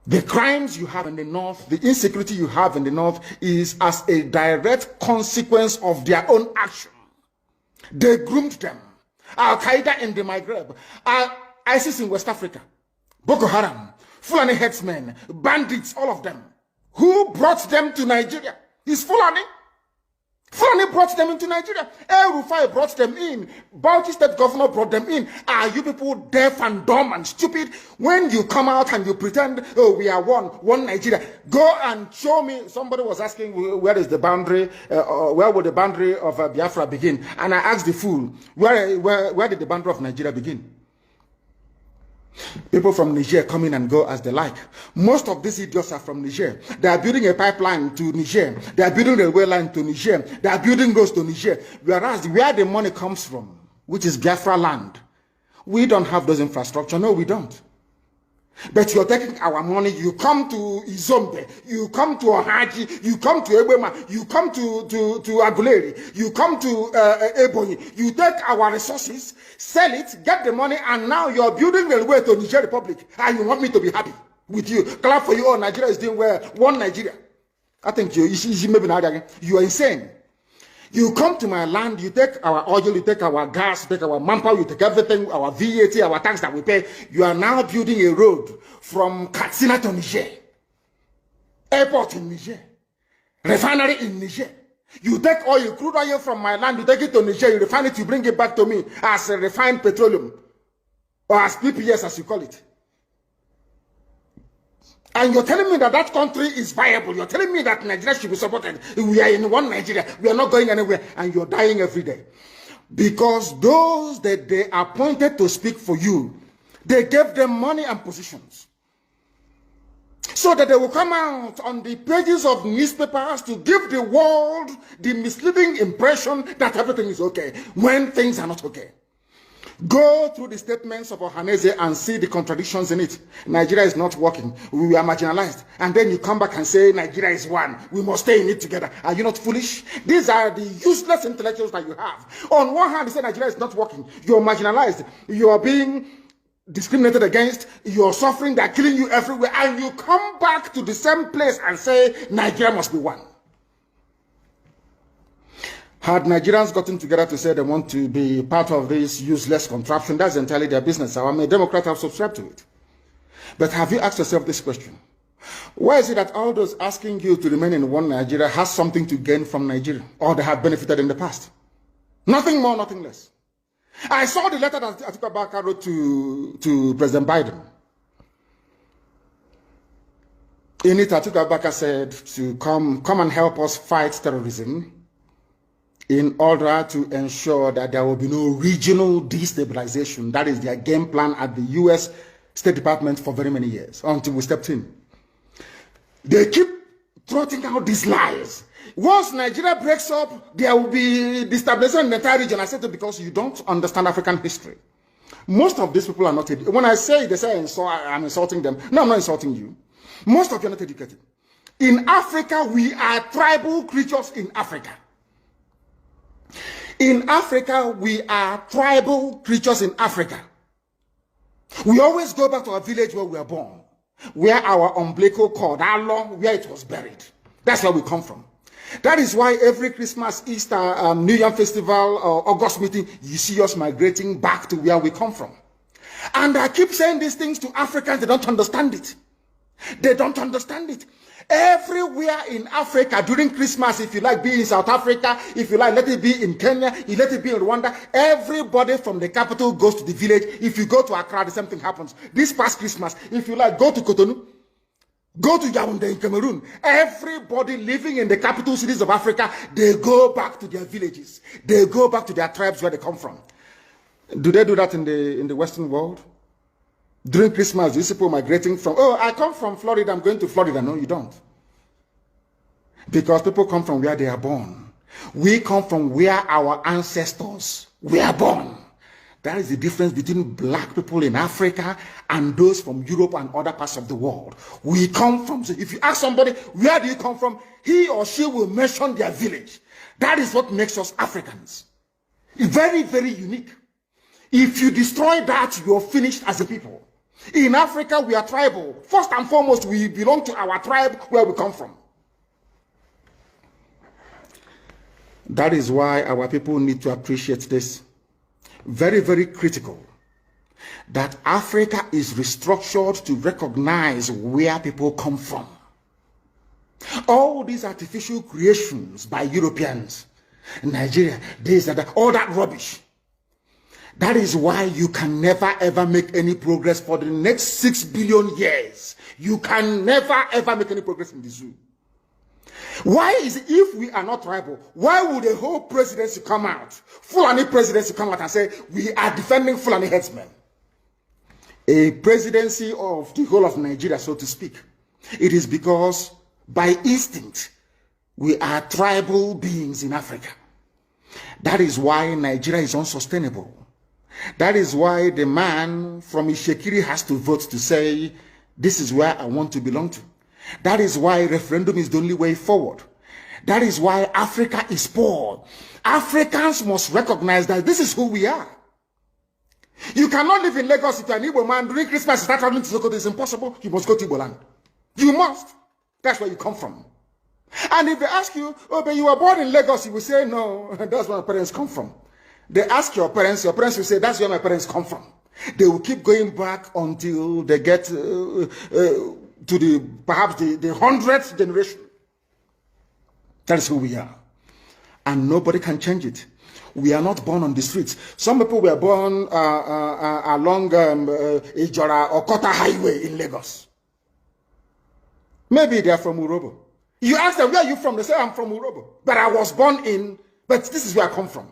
The crimes you have in the north, the insecurity you have in the north is as a direct consequence of their own action. They groomed them. Al-Qaeda in the Maghreb, ISIS in West Africa, Boko Haram, Fulani headsmen, bandits, all of them. Who brought them to Nigeria? It's Fulani. Fulani brought them into Nigeria. El Rufai brought them in. Bauchi State Governor brought them in. Are you people deaf and dumb and stupid? When you come out and you pretend, oh, we are one Nigeria, go and show me. Somebody was asking, where is the boundary, where would the boundary of Biafra begin? And I asked the fool, where did the boundary of Nigeria begin? People from Niger come in and go as they like. Most of these idiots are from Niger. They are building a pipeline to Niger. They are building a railway line to Niger. They are building roads to Niger. Whereas where the money comes from, which is Biafra land, we don't have those infrastructure. No, we don't. But you're taking our money. You come to Izombe, you come to Ohaji, you come to Ebema, you come to Aguleri, you come to Ebonyi. You take our resources, sell it, get the money, and now you're building the way to Niger Republic. And you want me to be happy with you? Clap for you. Oh, Nigeria is doing well. One Nigeria. I think you are insane. You come to my land, you take our oil, you take our gas, you take our manpower, you take everything, our VAT, our tax that we pay. You are now building a road from Katsina to Niger, airport in Niger, refinery in Niger. You take oil, crude oil from my land, you take it to Niger, you refine it, you bring it back to me as a refined petroleum, or as PPS as you call it. And you're telling me that that country is viable. You're telling me that Nigeria should be supported. We are in one Nigeria. We are not going anywhere. And you're dying every day. Because those that they appointed to speak for you, they gave them money and positions. So that they will come out on the pages of newspapers to give the world the misleading impression that everything is okay, when things are not okay. Go through the statements of Ohaneze and see the contradictions in it. Nigeria is not working. We are marginalized. And then you come back and say Nigeria is one. We must stay in it together. Are you not foolish? These are the useless intellectuals that you have. On one hand, you say Nigeria is not working. You're marginalized. You are being discriminated against. You're suffering. They're killing you everywhere. And you come back to the same place and say Nigeria must be one. Had Nigerians gotten together to say they want to be part of this useless contraption, that's entirely their business. I'm a Democrat, I've subscribed to it. But have you asked yourself this question? Why is it that all those asking you to remain in one Nigeria has something to gain from Nigeria, or they have benefited in the past? Nothing more, nothing less. I saw the letter that Atiku Abubakar wrote to President Biden. In it, Atiku Abubakar said to come and help us fight terrorism, in order to ensure that there will be no regional destabilization. That is their game plan at the U.S. State Department for very many years, until we stepped in. They keep trotting out these lies. Once Nigeria breaks up, there will be destabilization in the entire region. I said it because you don't understand African history. Most of these people are not educated. When I say, they say I'm insulting them. No, I'm not insulting you. Most of you are not educated. In Africa, we are tribal creatures in Africa. In Africa, we are tribal creatures in Africa. We always go back to our village where we were born, where our umbilical cord, how long, where it was buried. That's where we come from. That is why every Christmas, Easter, New Year festival, or August meeting, you see us migrating back to where we come from. And I keep saying these things to Africans, they don't understand it. They don't understand it. Everywhere in Africa during Christmas, if you like, be in South Africa, if you like, let it be in Kenya, you let it be in Rwanda, everybody from the capital goes to the village. If you go to Accra, the same thing happens. This past Christmas, if you like, go to Cotonou, go to Yaoundé in Cameroon. Everybody living in the capital cities of Africa, they go back to their villages. They go back to their tribes where they come from. Do they do that in the Western world? During Christmas, these people migrating from, oh, I come from Florida, I'm going to Florida. No, you don't. Because people come from where they are born. We come from where our ancestors were born. That is the difference between black people in Africa and those from Europe and other parts of the world. We come from, so if you ask somebody, where do you come from? He or she will mention their village. That is what makes us Africans. Very, very unique. If you destroy that, you're finished as a people. In Africa, we are tribal. First and foremost, we belong to our tribe where we come from. That is why our people need to appreciate this. Very, very critical. That Africa is restructured to recognize where people come from. All these artificial creations by Europeans, Nigeria, this and that, all that rubbish. That is why you can never ever make any progress for the next 6 billion years. You can never ever make any progress in the zoo. Why is it, if we are not tribal, why would the whole presidency come out, Fulani presidency come out and say, we are defending Fulani headsmen? A presidency of the whole of Nigeria, so to speak. It is because by instinct, we are tribal beings in Africa. That is why Nigeria is unsustainable. That is why the man from Ishekiri has to vote to say, this is where I want to belong to. That is why referendum is the only way forward. That is why Africa is poor. Africans must recognize that this is who we are. You cannot live in Lagos if you're an Igbo man during Christmas and start traveling to Sokoto. It's impossible. You must go to Igbo land. You must. That's where you come from. And if they ask you, oh, but you were born in Lagos, you will say, no, that's where my parents come from. They ask your parents will say, that's where my parents come from. They will keep going back until they get to perhaps the 100th generation. That is who we are. And nobody can change it. We are not born on the streets. Some people were born along Ijora or Kota Highway in Lagos. Maybe they are from Urobo. You ask them, where are you from? They say, I'm from Urobo. But I was born in, but this is where I come from.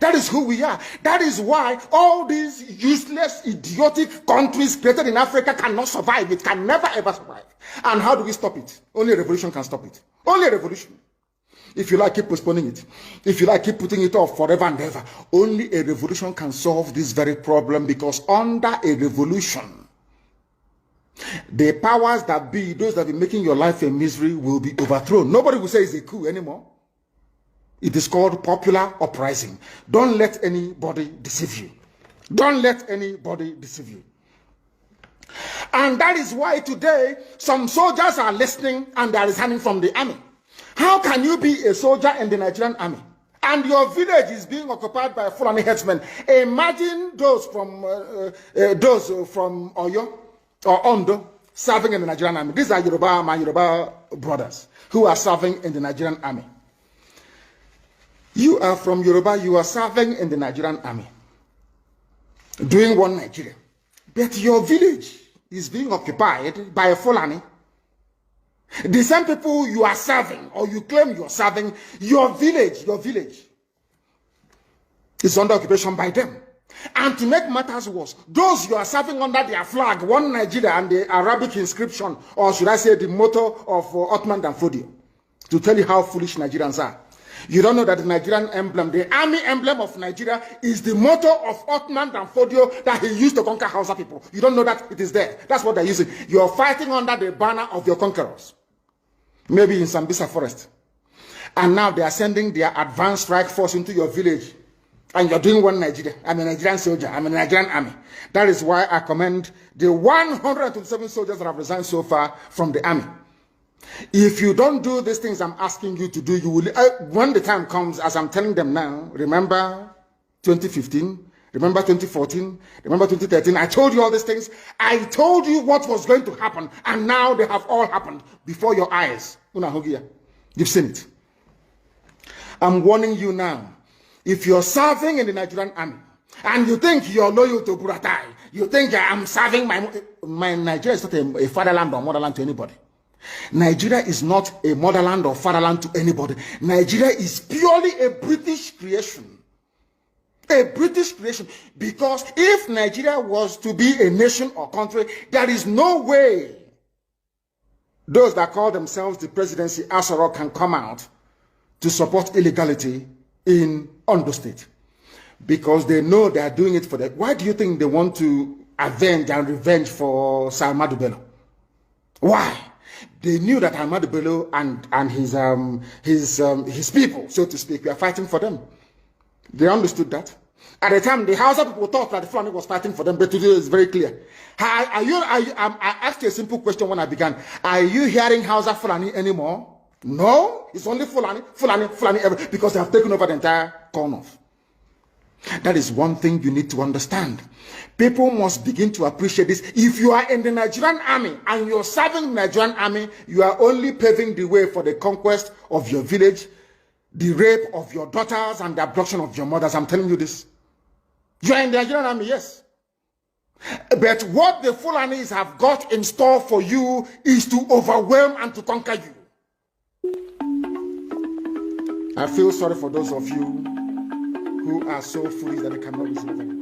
That is who we are. That is why all these useless, idiotic countries created in Africa cannot survive. It can never ever survive. And how do we stop it? Only a revolution can stop it. Only a revolution. If you like, keep postponing it. If you like, keep putting it off forever and ever. Only a revolution can solve this very problem, because under a revolution, the powers that be, those that be making your life a misery, will be overthrown. Nobody will say it's a coup anymore. It is called popular uprising. Don't let anybody deceive you. Don't let anybody deceive you. And that is why today some soldiers are listening and they are resigning from the army. How can you be a soldier in the Nigerian army and your village is being occupied by Fulani headsmen? Imagine those from Oyo or Ondo serving in the Nigerian army. These are my Yoruba brothers who are serving in the Nigerian army. You are from Yoruba, you are serving in the Nigerian army, doing one Nigeria. But your village is being occupied by a Fulani. The same people you are serving, or you claim you are serving, your village is under occupation by them. And to make matters worse, those you are serving under their flag, one Nigeria, and the Arabic inscription, or should I say the motto of Ottoman Danfodio, to tell you how foolish Nigerians are. You don't know that the Nigerian emblem, the army emblem of Nigeria, is the motto of Ottoman Danfodio that he used to conquer Hausa people. You don't know that it is there. That's what they're using. You're fighting under the banner of your conquerors. Maybe in Sambisa forest. And now they are sending their advanced strike force into your village. And you're doing one Nigeria. I'm a Nigerian soldier. I'm a Nigerian army. That is why I commend the 127 soldiers that have resigned so far from the army. If you don't do these things I'm asking you to do, you will, when the time comes, as I'm telling them now, remember 2015, remember 2014, remember 2013, I told you all these things. I told you what was going to happen, and now they have all happened before your eyes. You've seen it. I'm warning you now. If you're serving in the Nigerian army, and you think you're loyal to Buratai, you think I'm serving my Nigeria is not a fatherland or motherland to anybody. Nigeria is not a motherland or fatherland to anybody. Nigeria is purely a British creation. A British creation. Because if Nigeria was to be a nation or country, there is no way those that call themselves the presidency Asaro can come out to support illegality in Ondo State. Because they know they are doing it for that. Why do you think they want to avenge and revenge for Sir Ahmadu Bello? Why? They knew that Ahmadu Bello and his people, so to speak, were fighting for them. They understood that. At the time, the Hausa people thought that the Fulani was fighting for them, but today it's very clear. I asked you a simple question when I began. Are you hearing Hausa Fulani anymore? No, it's only Fulani, because they have taken over the entire corner. That is one thing you need to understand. People must begin to appreciate this. If you are in the Nigerian army and you're serving the Nigerian army, you are only paving the way for the conquest of your village, the rape of your daughters, and the abduction of your mothers. I'm telling you this. You are in the Nigerian army, yes. But what the Fulanis have got in store for you is to overwhelm and to conquer you. I feel sorry for those of you who are so foolish that they cannot reason.